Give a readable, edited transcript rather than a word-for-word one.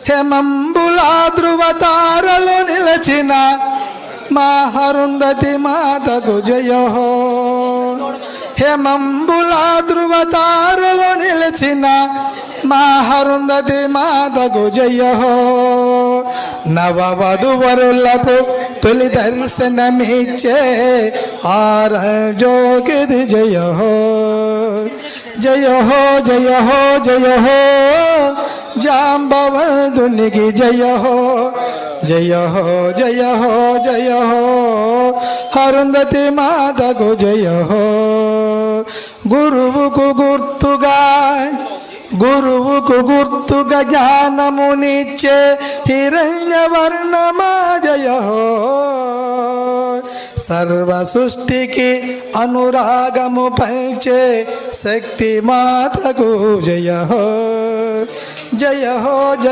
హేమంబులా ధృవతారలు నిలచిన మా అరుంధతి మాతకు జయ హో. హేమంబులా ధృవతారలు నిలచిన మా అరుంధతి మాతకు జయ హో. నవవధువరులకు తొలి దర్శనమిచ్చే ఆరజోగిది జయ హో. జయ హో జయ హో జయ హో జాంబవదునికి జయ హో. జయ హో జయ హో జయ హో అరుంధతి మాతకు జయ హో. గురువుకు గుర్తుగా జ్ఞానమునిచ్చే హిరణ్యవర్ణమా జయ హో. సర్వ సృష్టికి అనురాగము పంచే శక్తి మాతకు జయ హో. జయ హో జయ